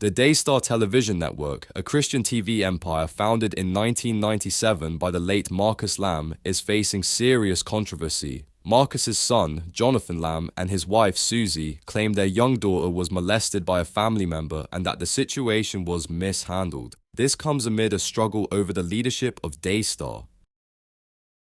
The Daystar Television Network, a Christian TV empire founded in 1997 by the late Marcus Lamb, is facing serious controversy. Marcus's son, Jonathan Lamb, and his wife, Suzy, claimed their young daughter was molested by a family member and that the situation was mishandled. This comes amid a struggle over the leadership of Daystar.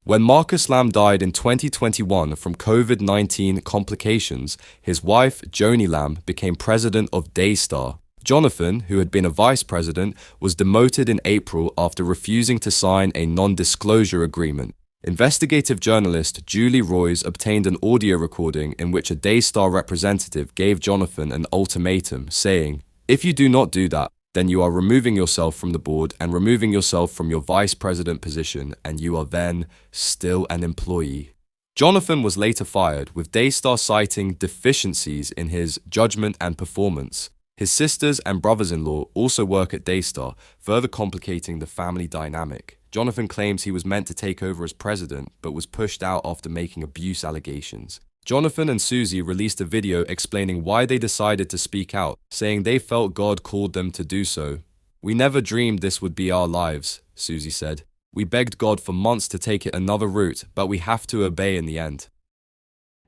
When Marcus Lamb died in 2021 from COVID-19 complications, his wife, Joni Lamb, became president of Daystar. Jonathan, who had been a vice president, was demoted in April after refusing to sign a non-disclosure agreement. Investigative journalist Julie Roys obtained an audio recording in which a Daystar representative gave Jonathan an ultimatum, saying, "If you do not do that, then you are removing yourself from the board and removing yourself from your vice president position, and you are then still an employee." Jonathan was later fired, with Daystar citing deficiencies in his judgment and performance. His sisters and brothers-in-law also work at Daystar, further complicating the family dynamic. Jonathan claims he was meant to take over as president, but was pushed out after making abuse allegations. Jonathan and Suzy released a video explaining why they decided to speak out, saying they felt God called them to do so. "We never dreamed this would be our lives," Suzy said. "We begged God for months to take it another route, but we have to obey in the end."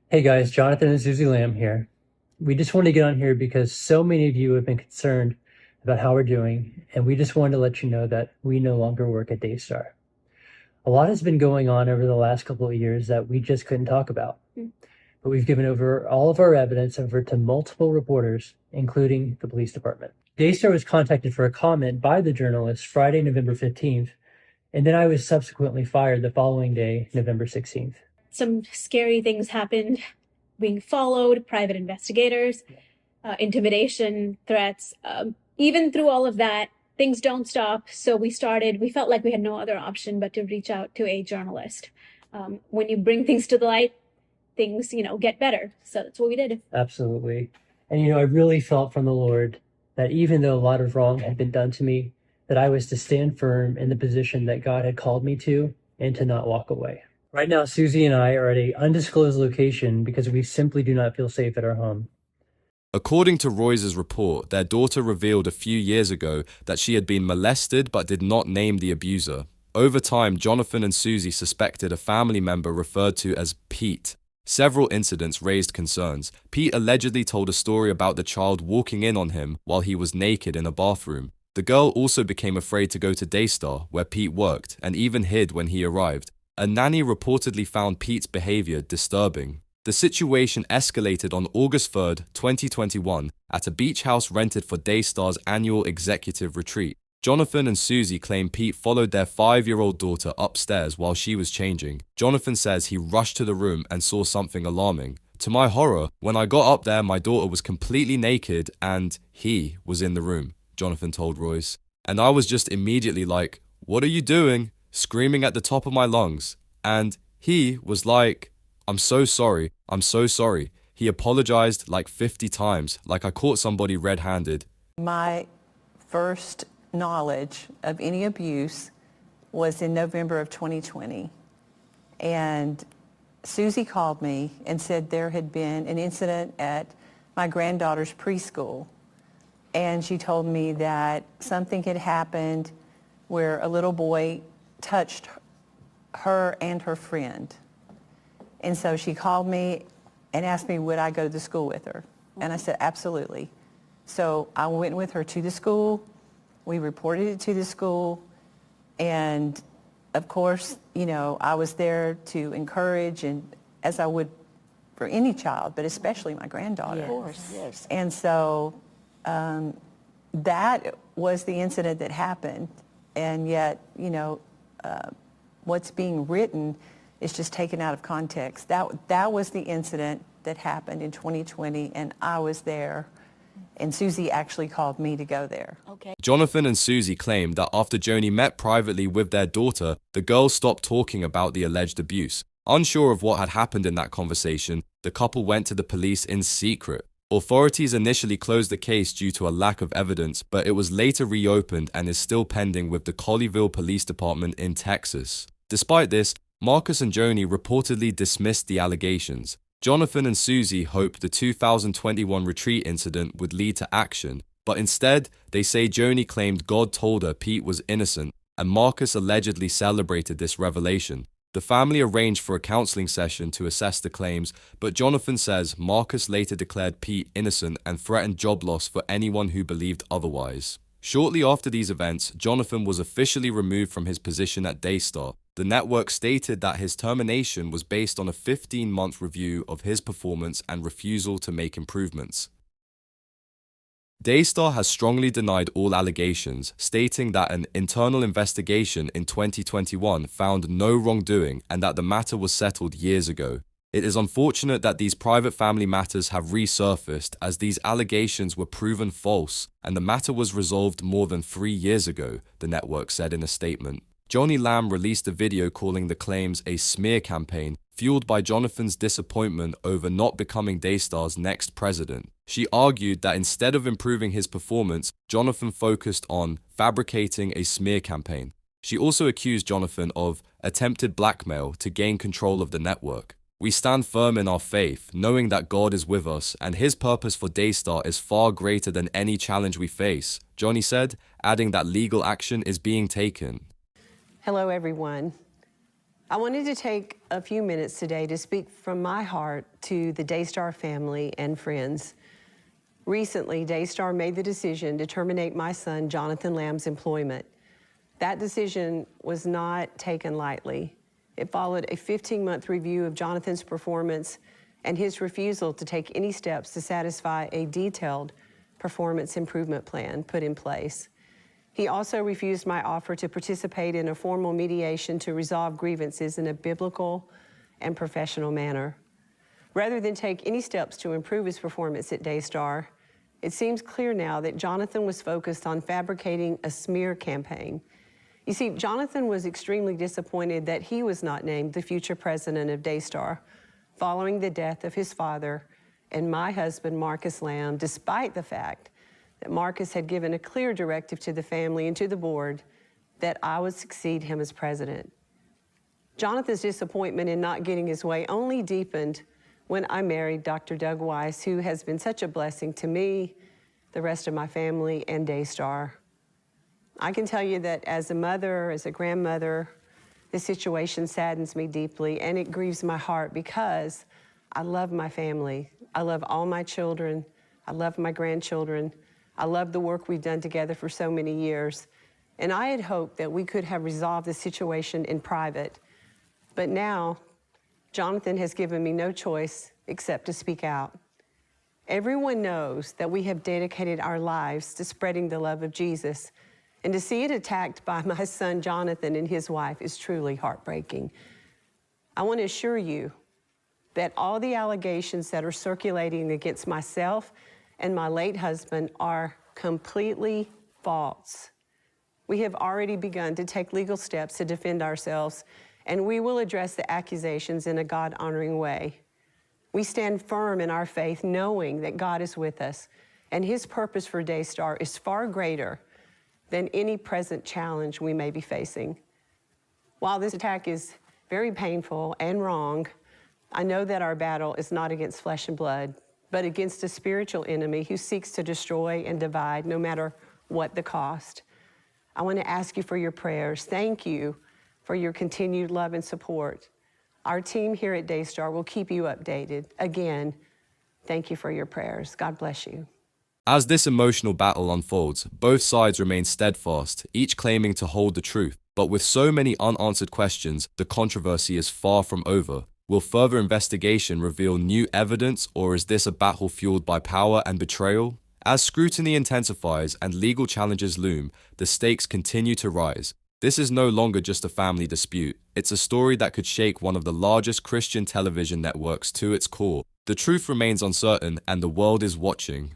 Hey guys, Jonathan and Suzy Lamb here. We just wanted to get on here because so many of you have been concerned about how we're doing, and we just wanted to let you know that we no longer work at Daystar. A lot has been going on over the last couple of years that we just couldn't talk about. But we've given over all of our evidence over to multiple reporters, including the police department. Daystar was contacted for a comment by the journalist Friday, November 15th, and then I was subsequently fired the following day, November 16th. Some scary things happened. Being followed, private investigators, intimidation, threats. Even through all of that, things don't stop. So we felt like we had no other option but to reach out to a journalist. When you bring things to the light, things, get better. So that's what we did. Absolutely. And, I really felt from the Lord that even though a lot of wrong had been done to me, that I was to stand firm in the position that God had called me to and to not walk away. Right now, Suzy and I are at an undisclosed location because we simply do not feel safe at our home. According to Roy's report, their daughter revealed a few years ago that she had been molested but did not name the abuser. Over time, Jonathan and Suzy suspected a family member referred to as Pete. Several incidents raised concerns. Pete allegedly told a story about the child walking in on him while he was naked in a bathroom. The girl also became afraid to go to Daystar, where Pete worked, and even hid when he arrived. A nanny reportedly found Pete's behavior disturbing. The situation escalated on August 3rd, 2021, at a beach house rented for Daystar's annual executive retreat. Jonathan and Suzy claim Pete followed their 5-year-old daughter upstairs while she was changing. Jonathan says he rushed to the room and saw something alarming. "To my horror, when I got up there, my daughter was completely naked and he was in the room," Jonathan told Royce. "And I was just immediately like, 'What are you doing?' screaming at the top of my lungs. And he was like, 'I'm so sorry, I'm so sorry.' He apologized like 50 times, like I caught somebody red-handed." My first knowledge of any abuse was in November of 2020. And Suzy called me and said there had been an incident at my granddaughter's preschool. And she told me that something had happened where a little boy touched her and her friend. And so she called me and asked me would I go to school with her. And I said, absolutely. So I went with her to the school. We reported it to the school. And of course, I was there to encourage, and as I would for any child, but especially my granddaughter. Of course, yes. And so that was the incident that happened. And yet, what's being written is just taken out of context. That was the incident that happened in 2020, and I was there. And Suzy actually called me to go there. Okay. Jonathan and Suzy claimed that after Joni met privately with their daughter, the girls stopped talking about the alleged abuse. Unsure of what had happened in that conversation, the couple went to the police in secret. Authorities initially closed the case due to a lack of evidence, but it was later reopened and is still pending with the Colleyville Police Department in Texas. Despite this, Marcus and Joni reportedly dismissed the allegations. Jonathan and Suzy hoped the 2021 retreat incident would lead to action. But instead, they say Joni claimed God told her Pete was innocent, and Marcus allegedly celebrated this revelation. The family arranged for a counseling session to assess the claims, but Jonathan says Marcus later declared Pete innocent and threatened job loss for anyone who believed otherwise. Shortly after these events, Jonathan was officially removed from his position at Daystar. The network stated that his termination was based on a 15-month review of his performance and refusal to make improvements. Daystar has strongly denied all allegations, stating that an internal investigation in 2021 found no wrongdoing and that the matter was settled years ago. It is unfortunate that these private family matters have resurfaced, as these allegations were proven false and the matter was resolved more than 3 years ago, the network said in a statement. Joni Lamb released a video calling the claims a smear campaign, fueled by Jonathan's disappointment over not becoming Daystar's next president. She argued that instead of improving his performance, Jonathan focused on fabricating a smear campaign. She also accused Jonathan of attempted blackmail to gain control of the network. We stand firm in our faith, knowing that God is with us and his purpose for Daystar is far greater than any challenge we face, Joni said, adding that legal action is being taken. Hello, everyone. I wanted to take a few minutes today to speak from my heart to the Daystar family and friends. Recently, Daystar made the decision to terminate my son, Jonathan Lamb's employment. That decision was not taken lightly. It followed a 15-month review of Jonathan's performance and his refusal to take any steps to satisfy a detailed performance improvement plan put in place. He also refused my offer to participate in a formal mediation to resolve grievances in a biblical and professional manner. Rather than take any steps to improve his performance at Daystar, it seems clear now that Jonathan was focused on fabricating a smear campaign. You see, Jonathan was extremely disappointed that he was not named the future president of Daystar following the death of his father and my husband, Marcus Lamb, despite the fact that Marcus had given a clear directive to the family and to the board that I would succeed him as president. Jonathan's disappointment in not getting his way only deepened when I married Dr. Doug Weiss, who has been such a blessing to me, the rest of my family, and Daystar. I can tell you that as a mother, as a grandmother, this situation saddens me deeply, and it grieves my heart because I love my family. I love all my children. I love my grandchildren. I love the work we've done together for so many years. And I had hoped that we could have resolved the situation in private. But now, Jonathan has given me no choice except to speak out. Everyone knows that we have dedicated our lives to spreading the love of Jesus. And to see it attacked by my son Jonathan and his wife is truly heartbreaking. I want to assure you that all the allegations that are circulating against myself and my late husband are completely false. We have already begun to take legal steps to defend ourselves, and we will address the accusations in a God-honoring way. We stand firm in our faith, knowing that God is with us, and his purpose for Daystar is far greater than any present challenge we may be facing. While this attack is very painful and wrong, I know that our battle is not against flesh and blood, but against a spiritual enemy who seeks to destroy and divide no matter what the cost. I want to ask you for your prayers. Thank you for your continued love and support. Our team here at Daystar will keep you updated. Again, thank you for your prayers. God bless you. As this emotional battle unfolds, both sides remain steadfast, each claiming to hold the truth. But with so many unanswered questions, the controversy is far from over. Will further investigation reveal new evidence, or is this a battle fueled by power and betrayal? As scrutiny intensifies and legal challenges loom, the stakes continue to rise. This is no longer just a family dispute. It's a story that could shake one of the largest Christian television networks to its core. The truth remains uncertain, and the world is watching.